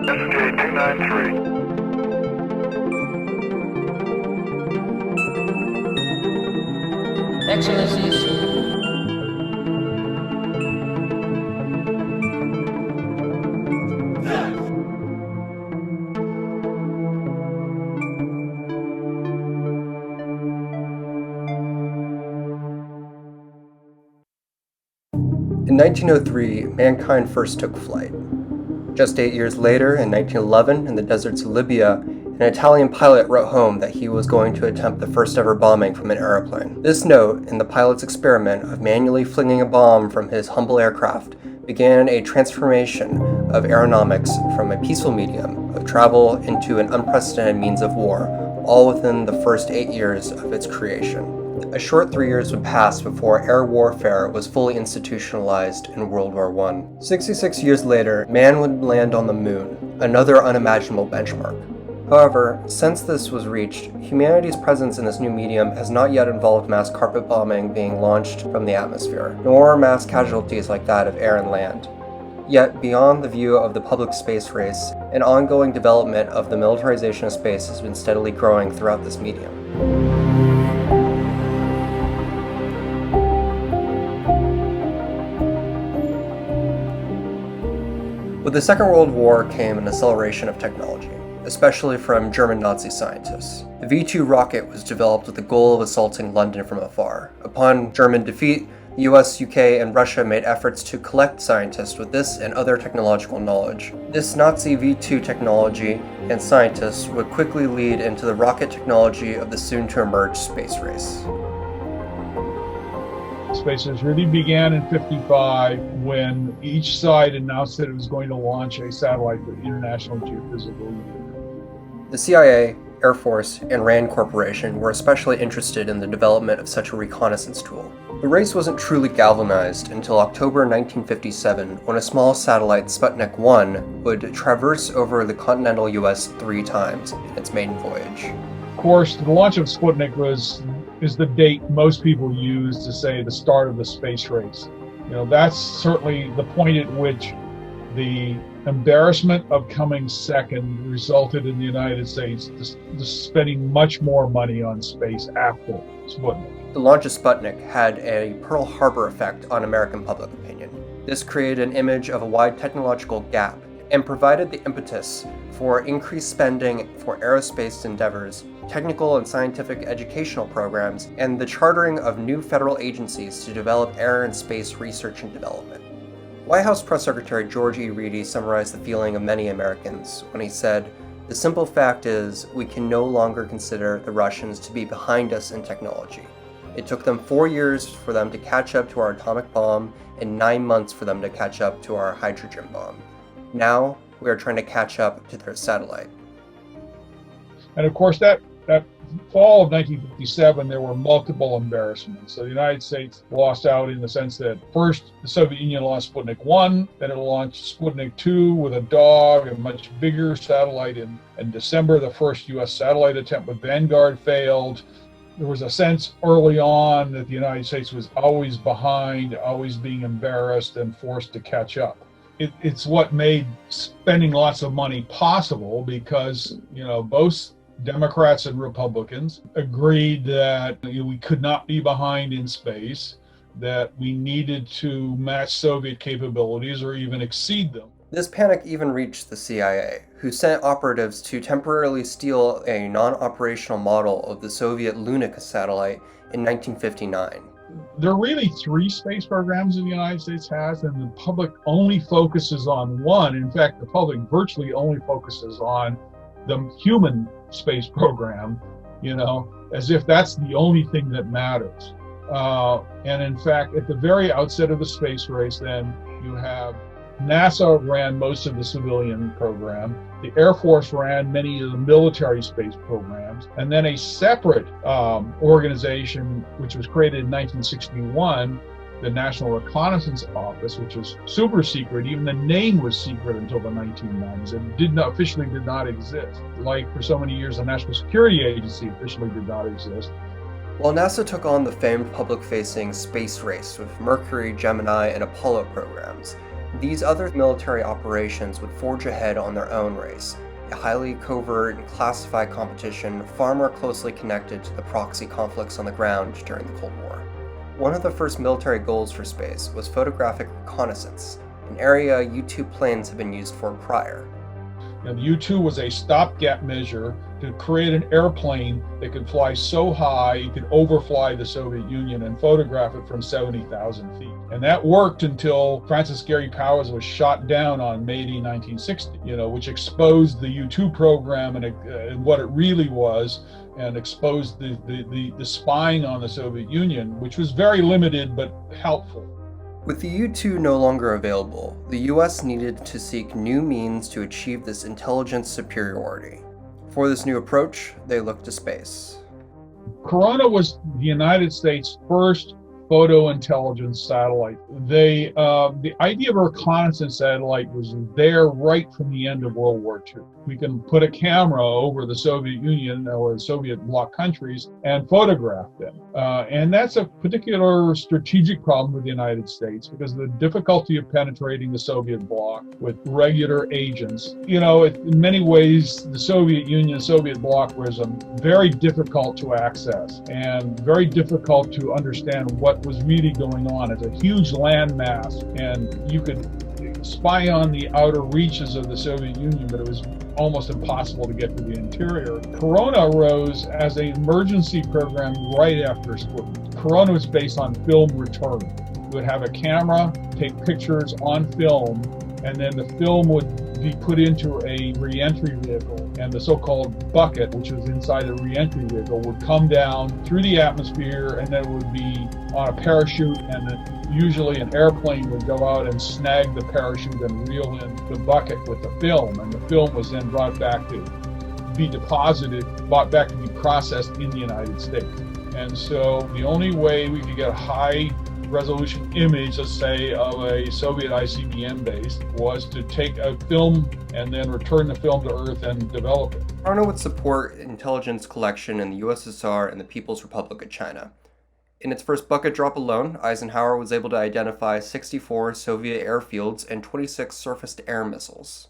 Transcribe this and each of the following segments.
SJ293. Excellencies, In 1903, mankind first took flight. Just 8 years later, in 1911, in the deserts of Libya, an Italian pilot wrote home that he was going to attempt the first ever bombing from an aeroplane. This note, in the pilot's experiment of manually flinging a bomb from his humble aircraft, began a transformation of aeronautics from a peaceful medium of travel into an unprecedented means of war, all within the first 8 years of its creation. A short 3 years would pass before air warfare was fully institutionalized in World War I. 66 years later, man would land on the moon, another unimaginable benchmark. However, since this was reached, humanity's presence in this new medium has not yet involved mass carpet bombing being launched from the atmosphere, nor mass casualties like that of air and land. Yet, beyond the view of the public space race, an ongoing development of the militarization of space has been steadily growing throughout this medium. With the Second World War came an acceleration of technology, especially from German Nazi scientists. The V-2 rocket was developed with the goal of assaulting London from afar. Upon German defeat, the US, UK, and Russia made efforts to collect scientists with this and other technological knowledge. This Nazi V-2 technology and scientists would quickly lead into the rocket technology of the soon-to-emerge space race. Space race really began in '55 when each side announced that it was going to launch a satellite for the International Geophysical Union. The CIA, Air Force, and RAND Corporation were especially interested in the development of such a reconnaissance tool. The race wasn't truly galvanized until October 1957, when a small satellite, Sputnik 1, would traverse over the continental US 3 times in its maiden voyage. Of course, the launch of Sputnik is the date most people use to say the start of the space race. That's certainly the point at which the embarrassment of coming second resulted in the United States spending much more money on space after Sputnik. The launch of Sputnik had a Pearl Harbor effect on American public opinion. This created an image of a wide technological gap and provided the impetus for increased spending for aerospace endeavors, technical and scientific educational programs, and the chartering of new federal agencies to develop air and space research and development. White House Press Secretary George E. Reedy summarized the feeling of many Americans when he said, "The simple fact is, we can no longer consider the Russians to be behind us in technology. It took them 4 years for them to catch up to our atomic bomb and 9 months for them to catch up to our hydrogen bomb. Now, we are trying to catch up to their satellite." And of course, that fall of 1957, there were multiple embarrassments. So the United States lost out in the sense that first the Soviet Union launched Sputnik 1, then it launched Sputnik 2 with a dog, a much bigger satellite in December. The first US satellite attempt with Vanguard failed. There was a sense early on that the United States was always behind, always being embarrassed and forced to catch up. It's what made spending lots of money possible because, both Democrats and Republicans agreed that we could not be behind in space, that we needed to match Soviet capabilities or even exceed them. This panic even reached the CIA, who sent operatives to temporarily steal a non-operational model of the Soviet Lunik satellite in 1959. There are really 3 space programs the United States has, and the public only focuses on one. In fact, the public virtually only focuses on the human space program, as if that's the only thing that matters. And in fact, at the very outset of the space race, then you have NASA ran most of the civilian program. The Air Force ran many of the military space programs. And then a separate organization, which was created in 1961, the National Reconnaissance Office, which was super secret. Even the name was secret until the 1990s. It officially did not exist. Like for so many years, the National Security Agency officially did not exist. While NASA took on the famed public-facing space race with Mercury, Gemini, and Apollo programs, These other military operations would forge ahead on their own race, a highly covert and classified competition far more closely connected to the proxy conflicts on the ground during the Cold War. One of the first military goals for space was photographic reconnaissance, an area U-2 planes had been used for prior. The U-2 was a stopgap measure to create an airplane that could fly so high it could overfly the Soviet Union and photograph it from 70,000 feet. And that worked until Francis Gary Powers was shot down on May 1960, which exposed the U-2 program and what it really was, and exposed the spying on the Soviet Union, which was very limited but helpful. With the U-2 no longer available, the US needed to seek new means to achieve this intelligence superiority. For this new approach, they looked to space. Corona was the United States' first photo intelligence satellite. The idea of a reconnaissance satellite was there right from the end of World War II. We can put a camera over the Soviet Union or the Soviet bloc countries and photograph them. And that's a particular strategic problem with the United States because of the difficulty of penetrating the Soviet bloc with regular agents. In many ways, the Soviet Union, Soviet bloc was very difficult to access and very difficult to understand what was really going on. It's a huge landmass, and you could spy on the outer reaches of the Soviet Union, but it was almost impossible to get to the interior. Corona arose as an emergency program right after Sputnik. Corona was based on film return. You would have a camera, take pictures on film, and then the film would be put into a reentry vehicle, and the so-called bucket, which was inside the reentry vehicle, would come down through the atmosphere, and then it would be on a parachute, and then usually an airplane would go out and snag the parachute and reel in the bucket with the film, and the film was then brought back to be brought back to be processed in the United States. And so the only way we could get a high resolution image, let's say, of a Soviet ICBM base was to take a film and then return the film to Earth and develop it. Corona would support intelligence collection in the USSR and the People's Republic of China. In its first bucket drop alone, Eisenhower was able to identify 64 Soviet airfields and 26 surface-to-air missiles.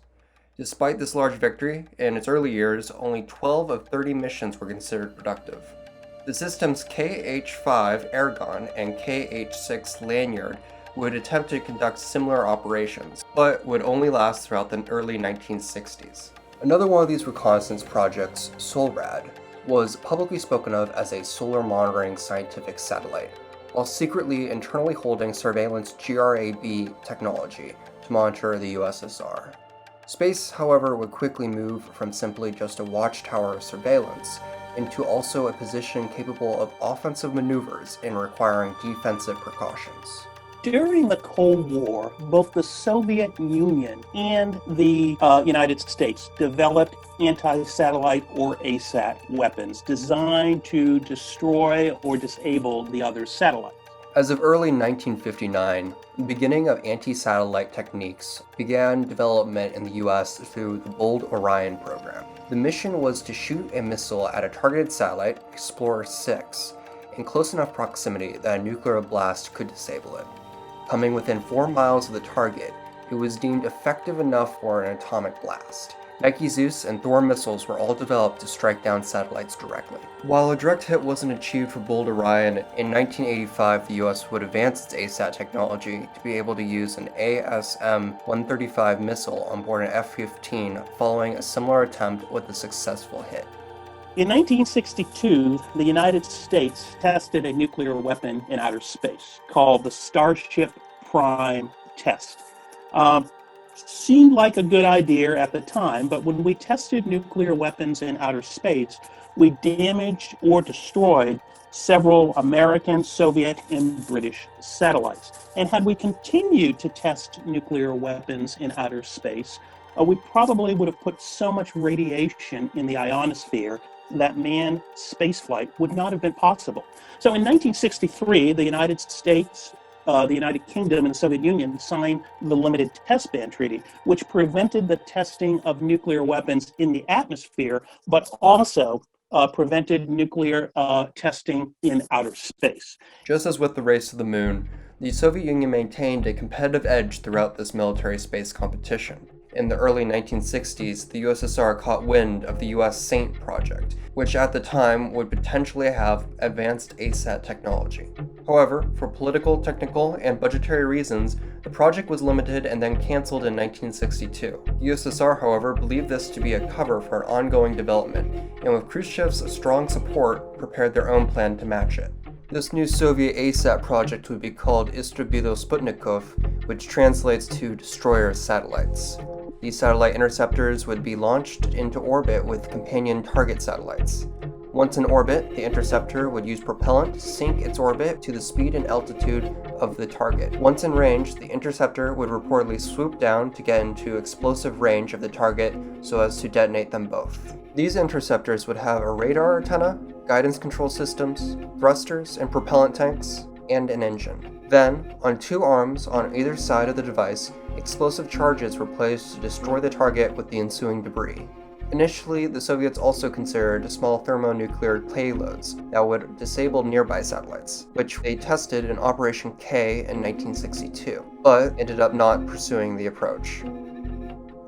Despite this large victory, in its early years, only 12 of 30 missions were considered productive. The system's KH-5 Airgun and KH-6 Lanyard would attempt to conduct similar operations, but would only last throughout the early 1960s. Another one of these reconnaissance projects, SOLRAD, was publicly spoken of as a solar monitoring scientific satellite, while secretly internally holding surveillance GRAB technology to monitor the USSR. Space, however, would quickly move from simply just a watchtower surveillance into also a position capable of offensive maneuvers and requiring defensive precautions. During the Cold War, both the Soviet Union and the United States developed anti-satellite or ASAT weapons designed to destroy or disable the other satellites. As of early 1959, the beginning of anti-satellite techniques began development in the US through the Bold Orion program. The mission was to shoot a missile at a targeted satellite, Explorer 6, in close enough proximity that a nuclear blast could disable it. Coming within 4 miles of the target, it was deemed effective enough for an atomic blast. Nike Zeus and Thor missiles were all developed to strike down satellites directly. While a direct hit wasn't achieved for Bold Orion, in 1985 the US would advance its ASAT technology to be able to use an ASM-135 missile on board an F-15 following a similar attempt with a successful hit. In 1962, the United States tested a nuclear weapon in outer space called the Starship Prime test. Seemed like a good idea at the time, but when we tested nuclear weapons in outer space, we damaged or destroyed several American, Soviet, and British satellites. And had we continued to test nuclear weapons in outer space, we probably would have put so much radiation in the ionosphere that manned spaceflight would not have been possible. So in 1963, the United States, the United Kingdom, and the Soviet Union signed the Limited Test Ban Treaty, which prevented the testing of nuclear weapons in the atmosphere, but also prevented nuclear testing in outer space. Just as with the race to the moon, The Soviet Union maintained a competitive edge throughout this military space competition. In the early 1960s, the USSR caught wind of the US SAINT project, which at the time would potentially have advanced ASAT technology. However, for political, technical, and budgetary reasons, the project was limited and then canceled in 1962. The USSR, however, believed this to be a cover for an ongoing development, and with Khrushchev's strong support, prepared their own plan to match it. This new Soviet ASAT project would be called Istrebitel Sputnikov, which translates to Destroyer Satellites. These satellite interceptors would be launched into orbit with companion target satellites. Once in orbit, the interceptor would use propellant to sink its orbit to the speed and altitude of the target. Once in range, the interceptor would reportedly swoop down to get into explosive range of the target so as to detonate them both. These interceptors would have a radar antenna, guidance control systems, thrusters and propellant tanks, and an engine. Then, on two arms on either side of the device, explosive charges were placed to destroy the target with the ensuing debris. Initially, the Soviets also considered small thermonuclear payloads that would disable nearby satellites, which they tested in Operation K in 1962, but ended up not pursuing the approach.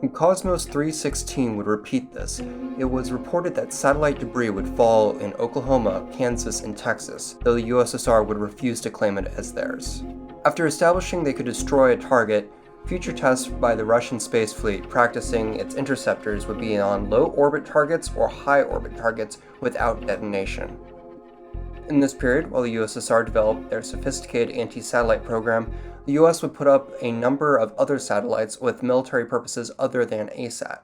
When Cosmos 316 would repeat this, it was reported that satellite debris would fall in Oklahoma, Kansas, and Texas, though the USSR would refuse to claim it as theirs. After establishing they could destroy a target, future tests by the Russian space fleet practicing its interceptors would be on low-orbit targets or high-orbit targets without detonation. In this period, while the USSR developed their sophisticated anti-satellite program, the US would put up a number of other satellites with military purposes other than ASAT.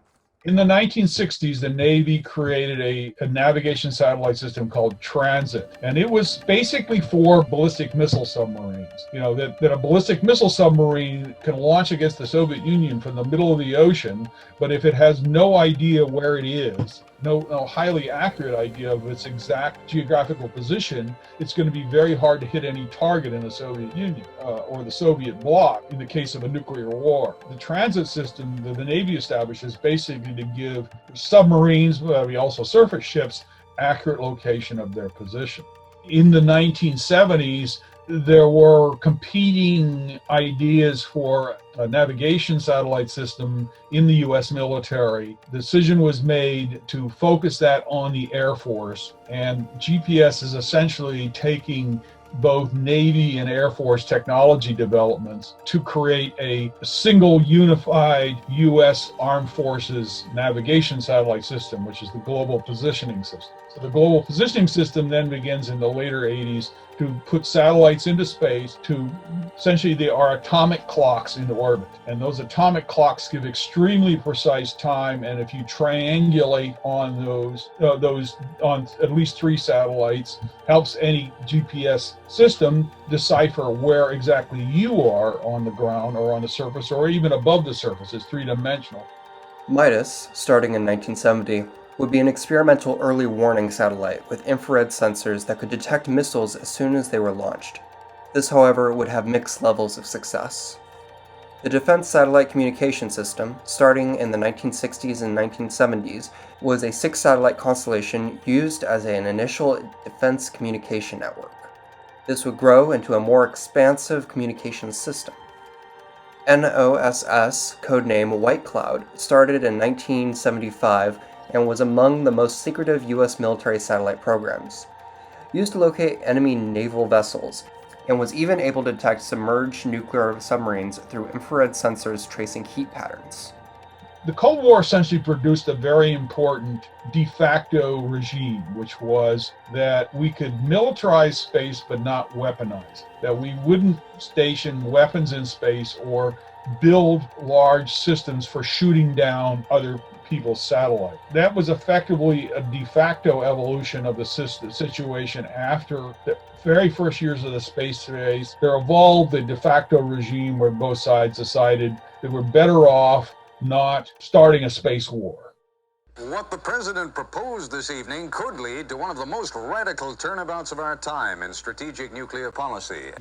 In the 1960s, the Navy created a navigation satellite system called Transit, and it was basically for ballistic missile submarines. That a ballistic missile submarine can launch against the Soviet Union from the middle of the ocean, but if it has no idea where it is, no highly accurate idea of its exact geographical position, it's going to be very hard to hit any target in the Soviet Union or the Soviet bloc in the case of a nuclear war. The transit system that the Navy established is basically to give submarines, also surface ships, accurate location of their position. In the 1970s, there were competing ideas for a navigation satellite system in the US military. The decision was made to focus that on the Air Force, and GPS is essentially taking both Navy and Air Force technology developments to create a single unified US Armed Forces navigation satellite system, which is the Global Positioning System. So the Global Positioning System then begins in the later 80s to put satellites into space to essentially they are atomic clocks into orbit. And those atomic clocks give extremely precise time. And if you triangulate on those on at least 3 satellites, helps any GPS system decipher where exactly you are on the ground or on the surface or even above the surface. It's 3-dimensional. MIDAS, starting in 1970, would be an experimental early warning satellite with infrared sensors that could detect missiles as soon as they were launched. This, however, would have mixed levels of success. The Defense Satellite Communication System, starting in the 1960s and 1970s, was a 6-satellite constellation used as an initial defense communication network. This would grow into a more expansive communications system. NOSS, codename White Cloud, started in 1975 and was among the most secretive U.S. military satellite programs. Used to locate enemy naval vessels, and was even able to detect submerged nuclear submarines through infrared sensors tracing heat patterns. The Cold War essentially produced a very important de facto regime, which was that we could militarize space but not weaponize, that we wouldn't station weapons in space or build large systems for shooting down other people's satellite. That was effectively a de facto evolution of the situation after the very first years of the space race. There evolved a de facto regime where both sides decided they were better off not starting a space war. What the president proposed this evening could lead to one of the most radical turnabouts of our time in strategic nuclear policy.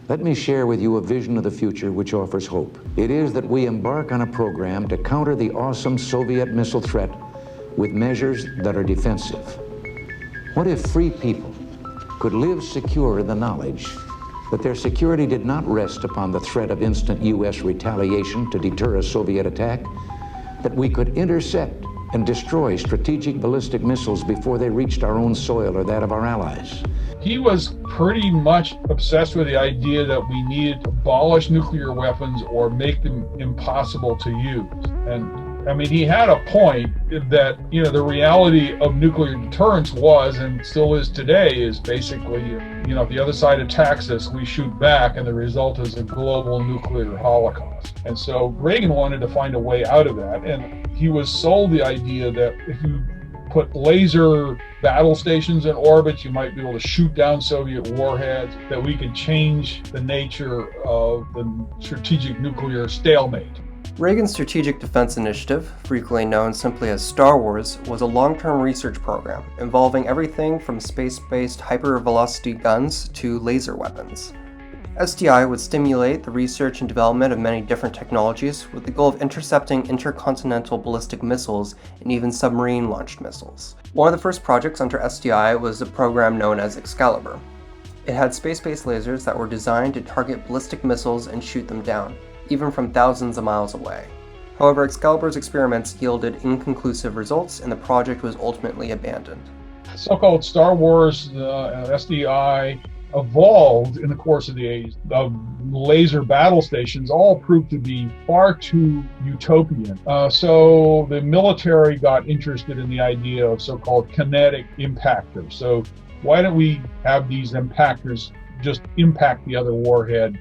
Let me share with you a vision of the future which offers hope. It is that we embark on a program to counter the awesome Soviet missile threat with measures that are defensive. What if free people could live secure in the knowledge that their security did not rest upon the threat of instant U.S. retaliation to deter a Soviet attack, that we could intercept and destroy strategic ballistic missiles before they reached our own soil or that of our allies. He was pretty much obsessed with the idea that we needed to abolish nuclear weapons or make them impossible to use. And I mean, he had a point that, the reality of nuclear deterrence was, and still is today, is basically, if the other side attacks us, we shoot back, and the result is a global nuclear holocaust. And so Reagan wanted to find a way out of that, and he was sold the idea that if you put laser battle stations in orbit, you might be able to shoot down Soviet warheads, that we could change the nature of the strategic nuclear stalemate. Reagan's Strategic Defense Initiative, frequently known simply as Star Wars, was a long-term research program involving everything from space-based hypervelocity guns to laser weapons. SDI would stimulate the research and development of many different technologies with the goal of intercepting intercontinental ballistic missiles and even submarine-launched missiles. One of the first projects under SDI was a program known as Excalibur. It had space-based lasers that were designed to target ballistic missiles and shoot them down, even from thousands of miles away. However, Excalibur's experiments yielded inconclusive results, and the project was ultimately abandoned. So-called Star Wars SDI evolved in the course of the age. The laser battle stations all proved to be far too utopian. So the military got interested in the idea of so-called kinetic impactors. So why don't we have these impactors just impact the other warhead,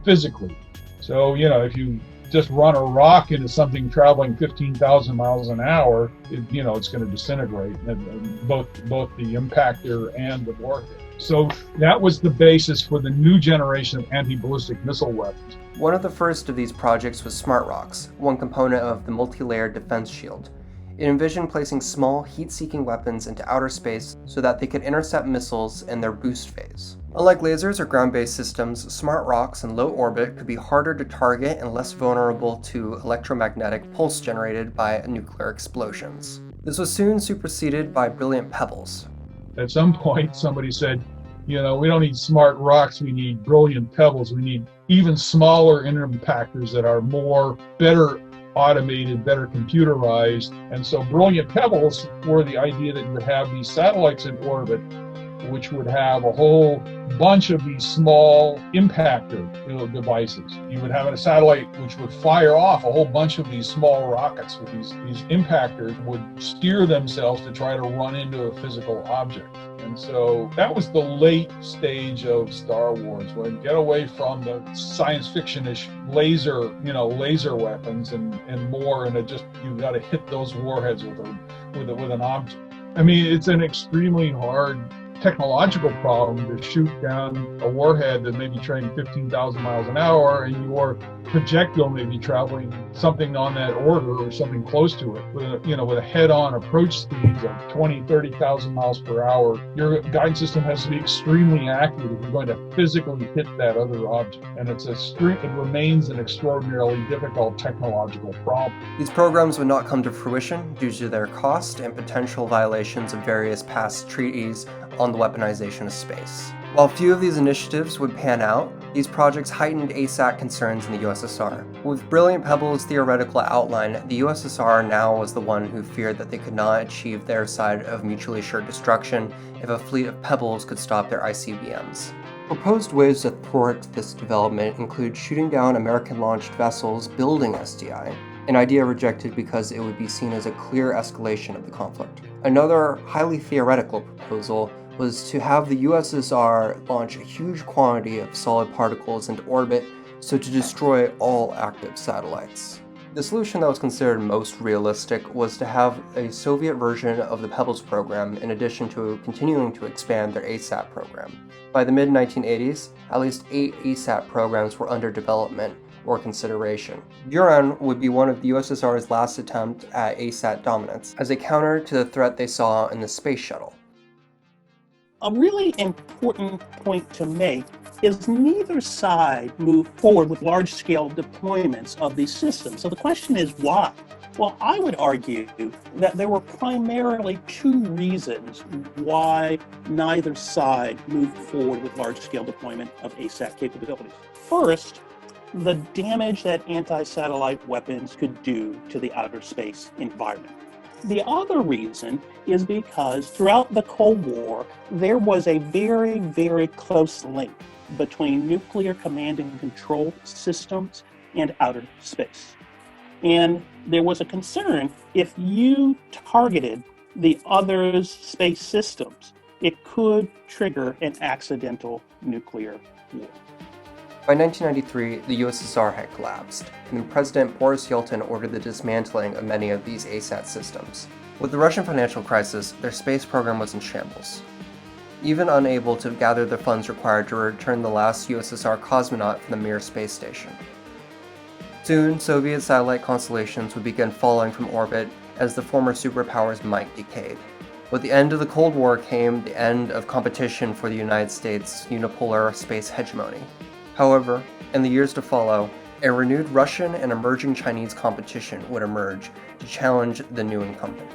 physically? So, if you just run a rock into something traveling 15,000 miles an hour, it's going to disintegrate, both the impactor and the warhead. So that was the basis for the new generation of anti-ballistic missile weapons. One of the first of these projects was Smart Rocks, one component of the multi-layered defense shield. It envisioned placing small, heat-seeking weapons into outer space so that they could intercept missiles in their boost phase. Unlike lasers or ground-based systems, smart rocks in low orbit could be harder to target and less vulnerable to electromagnetic pulse generated by nuclear explosions. This was soon superseded by brilliant pebbles. At some point, somebody said, we don't need smart rocks, we need brilliant pebbles. We need even smaller impactors that are better automated, better computerized. And so brilliant pebbles were the idea that you would have these satellites in orbit, which would have a whole bunch of these small impactor devices. You would have a satellite which would fire off a whole bunch of these small rockets with these impactors would steer themselves to try to run into a physical object. And so that was the late stage of Star Wars, where you get away from the science fiction-ish laser weapons and more, and you've got to hit those warheads with an object. I mean, it's an extremely hard technological problem to shoot down a warhead that may be traveling 15,000 miles an hour, and your projectile may be traveling something on that order or something close to it with a head-on approach speed of 30,000 miles per hour. Your guidance system has to be extremely accurate if you're going to physically hit that other object, and it remains an extraordinarily difficult technological problem. These programs would not come to fruition due to their cost and potential violations of various past treaties on the weaponization of space. While few of these initiatives would pan out, these projects heightened ASAT concerns in the USSR. With Brilliant Pebble's theoretical outline, the USSR now was the one who feared that they could not achieve their side of mutually assured destruction if a fleet of pebbles could stop their ICBMs. Proposed ways to thwart this development include shooting down American-launched vessels building SDI, an idea rejected because it would be seen as a clear escalation of the conflict. Another highly theoretical proposal was to have the USSR launch a huge quantity of solid particles into orbit, so to destroy all active satellites. The solution that was considered most realistic was to have a Soviet version of the Pebbles program in addition to continuing to expand their ASAT program. By the mid-1980s, at least 8 ASAT programs were under development or consideration. Buran would be one of the USSR's last attempt at ASAT dominance, as a counter to the threat they saw in the space shuttle. A really important point to make is neither side moved forward with large-scale deployments of these systems. So the question is why? Well, I would argue that there were primarily two reasons why neither side moved forward with large-scale deployment of ASAT capabilities. First, the damage that anti-satellite weapons could do to the outer space environment. The other reason is because throughout the Cold War, there was a very, very close link between nuclear command and control systems and outer space. And there was a concern if you targeted the other's space systems, it could trigger an accidental nuclear war. By 1993, the USSR had collapsed, and President Boris Yeltsin ordered the dismantling of many of these ASAT systems. With the Russian financial crisis, their space program was in shambles. Even unable to gather the funds required to return the last USSR cosmonaut from the Mir space station. Soon, Soviet satellite constellations would begin falling from orbit as the former superpower's might decayed. With the end of the Cold War came the end of competition for the United States' unipolar space hegemony. However, in the years to follow, a renewed Russian and emerging Chinese competition would emerge to challenge the new incumbent.